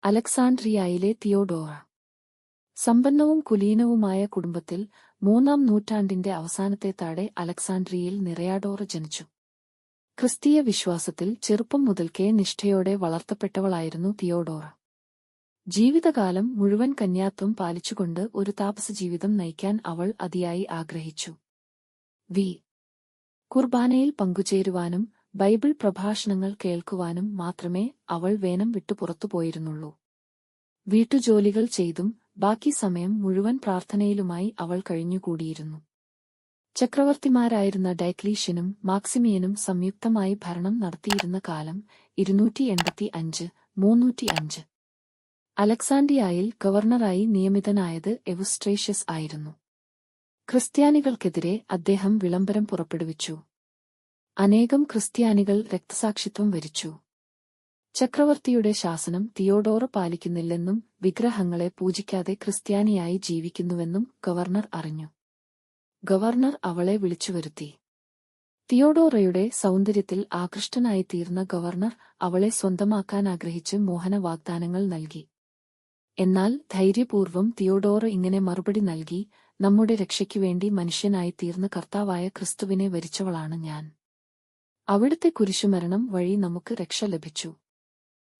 അലക്സാണ്ട്രിയയിലെ തിയോഡോറ. സമ്പന്നവും കുലീനവുമായ കുടുംബത്തിൽ 3-ാം നൂറ്റാണ്ടിന്റെ അവസാനത്തേതാടെ അലക്സാണ്ട്രിയയിൽ നിറയാഡോറ ജനിച്ചു. ക്രിസ്തീയ വിശ്വാസത്തിൽ ചെറുപ്പം മുതൽക്കേ നിഷ്ഠയോടെ വളർത്തപ്പെട്ടവളായിരുന്നു തിയോഡോറ. ജീവിതകാലം മുഴുവൻ കന്യാത്വം പാലിച്ചുകൊണ്ട് ഒരു താപസജീവിതം നയിക്കാൻ അവൾ അതിയായി ആഗ്രഹിച്ചു. കുർബാനയിൽ പങ്കുചേരുവാനും ബൈബിൾ പ്രഭാഷണങ്ങൾ കേൾക്കുവാനും മാത്രമേ അവൾ വേനം വിട്ടു പുറത്തുപോയിരുന്നുള്ളൂ. വീട്ടുജോലികൾ ചെയ്തും ബാക്കി സമയം മുഴുവൻ പ്രാർത്ഥനയിലുമായി അവൾ കഴിഞ്ഞുകൂടിയിരുന്നു. ചക്രവർത്തിമാരായിരുന്ന ഡയക്ലീഷ്യനും മാക്സിമിയനും സംയുക്തമായി ഭരണം നടത്തിയിരുന്ന കാലം 285-305. അലക്സാണ്ട്രിയയിൽ ഗവർണറായി നിയമിതനായത് എവുസ്ട്രേഷ്യസ് ആയിരുന്നു. ക്രിസ്ത്യാനികൾക്കെതിരെ അദ്ദേഹം വിളംബരം പുറപ്പെടുവിച്ചു. അനേകം ക്രിസ്ത്യാനികൾ രക്തസാക്ഷിത്വം വരിച്ചു. ചക്രവർത്തിയുടെ ശാസനം തിയോഡോറ പാലിക്കുന്നില്ലെന്നും വിഗ്രഹങ്ങളെ പൂജിക്കാതെ ക്രിസ്ത്യാനിയായി ജീവിക്കുന്നുവെന്നും ഗവർണർ അറിഞ്ഞു. ഗവർണർ അവളെ വിളിച്ചുവരുത്തി. തിയോഡോറയുടെ സൗന്ദര്യത്തിൽ ആകൃഷ്ടനായിത്തീർന്ന ഗവർണർ അവളെ സ്വന്തമാക്കാനാഗ്രഹിച്ച് മോഹന വാഗ്ദാനങ്ങൾ നൽകി. എന്നാൽ ധൈര്യപൂർവ്വം തിയോഡോറ ഇങ്ങനെ മറുപടി നൽകി: നമ്മുടെ രക്ഷയ്ക്കുവേണ്ടി മനുഷ്യനായിത്തീർന്ന കർത്താവായ ക്രിസ്തുവിനെ വരിച്ചവളാണ് ഞാൻ. അവിടുത്തെ കുരിശുമരണം വഴി നമുക്ക് രക്ഷ ലഭിച്ചു.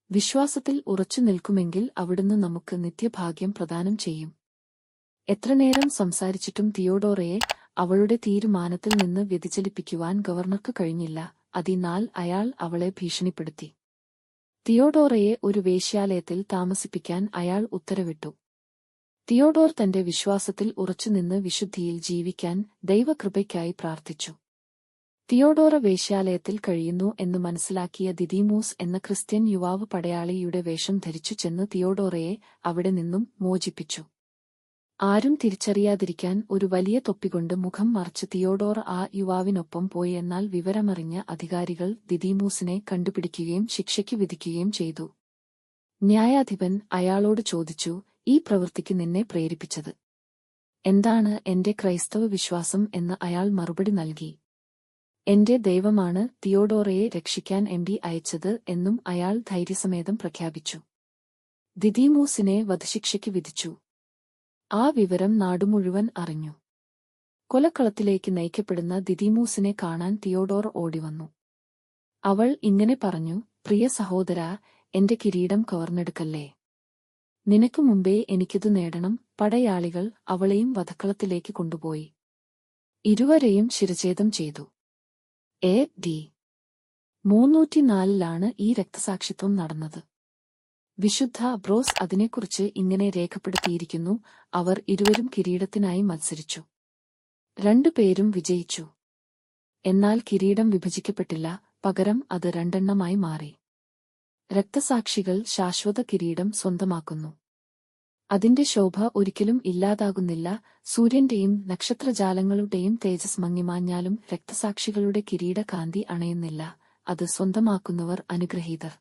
വിശ്വാസത്തിൽ ഉറച്ചു നിൽക്കുമെങ്കിൽ അവിടുന്ന് നമുക്ക് നിത്യഭാഗ്യം പ്രദാനം ചെയ്യും. എത്രനേരം സംസാരിച്ചിട്ടും തിയോഡോറയെ അവളുടെ തീരുമാനത്തിൽ നിന്ന് വ്യതിചലിപ്പിക്കുവാൻ ഗവർണർക്ക് കഴിഞ്ഞില്ല. അതിനാൽ അയാൾ അവളെ ഭീഷണിപ്പെടുത്തി. തിയോഡോറയെ ഒരു വേശ്യാലയത്തിൽ താമസിപ്പിക്കാൻ അയാൾ ഉത്തരവിട്ടു. തിയോഡോർ തന്റെ വിശ്വാസത്തിൽ ഉറച്ചുനിന്ന് വിശുദ്ധിയിൽ ജീവിക്കാൻ ദൈവകൃപയ്ക്കായി പ്രാർത്ഥിച്ചു. തിയോഡോറ വേശ്യാലയത്തിൽ കഴിയുന്നു എന്ന് മനസ്സിലാക്കിയ ദിദിമൂസ് എന്ന ക്രിസ്ത്യൻ യുവാവ് പടയാളിയുടെ വേഷം ധരിച്ചു ചെന്ന് തിയോഡോറയെ അവിടെ നിന്നും മോചിപ്പിച്ചു. ആരും തിരിച്ചറിയാതിരിക്കാൻ ഒരു വലിയ തൊപ്പികൊണ്ട് മുഖം മറച്ച് തിയോഡോറ ആ യുവാവിനൊപ്പം പോയി. എന്നാൽ വിവരമറിഞ്ഞ അധികാരികൾ ദിദിമൂസിനെ കണ്ടുപിടിക്കുകയും ശിക്ഷയ്ക്ക് വിധിക്കുകയും ചെയ്തു. ന്യായാധിപൻ അയാളോട് ചോദിച്ചു: ഈ പ്രവൃത്തിക്ക് നിന്നെ പ്രേരിപ്പിച്ചത് എന്താണ്? എന്റെ ക്രൈസ്തവ വിശ്വാസം എന്ന് അയാൾ മറുപടി നൽകി. എന്റെ ദൈവമാണ് തിയോഡോറയെ രക്ഷിക്കാൻ അയച്ചത് എന്നും അയാൾ ധൈര്യസമേതം പ്രഖ്യാപിച്ചു. ദിദിമൂസിനെ വധശിക്ഷയ്ക്ക് വിധിച്ചു. ആ വിവരം നാടുമുഴുവൻ അറിഞ്ഞു. കൊലക്കളത്തിലേക്ക് നയിക്കപ്പെടുന്ന ദിദിമൂസിനെ കാണാൻ തിയോഡോർ ഓടിവന്നു. അവൾ ഇങ്ങനെ പറഞ്ഞു: പ്രിയ സഹോദരാ, എന്റെ കിരീടം കവർന്നെടുക്കല്ലേ. നിനക്കു മുമ്പേ എനിക്കിതു നേടണം. പടയാളികൾ അവളെയും വധക്കളത്തിലേക്ക് കൊണ്ടുപോയി. ഇരുവരെയും ശിരഛേദം ചെയ്തു. AD 304 ഈ രക്തസാക്ഷിത്വം നടന്നത്. വിശുദ്ധ ബ്രോസ് അതിനെക്കുറിച്ച് ഇങ്ങനെ രേഖപ്പെടുത്തിയിരിക്കുന്നു: അവർ ഇരുവരും കിരീടത്തിനായി മത്സരിച്ചു. രണ്ടുപേരും വിജയിച്ചു. എന്നാൽ കിരീടം വിഭജിക്കപ്പെട്ടില്ല, പകരം അത് രണ്ടെണ്ണമായി മാറി. രക്തസാക്ഷികൾ ശാശ്വത കിരീടം സ്വന്തമാക്കുന്നു. അതിന്റെ ശോഭ ഒരിക്കലും ഇല്ലാതാകുന്നില്ല. സൂര്യന്റെയും നക്ഷത്രജാലങ്ങളുടെയും തേജസ് മങ്ങിമാഞ്ഞാലും രക്തസാക്ഷികളുടെ കിരീടകാന്തി അണയുന്നില്ല. അത് സ്വന്തമാക്കുന്നവർ അനുഗ്രഹീതർ.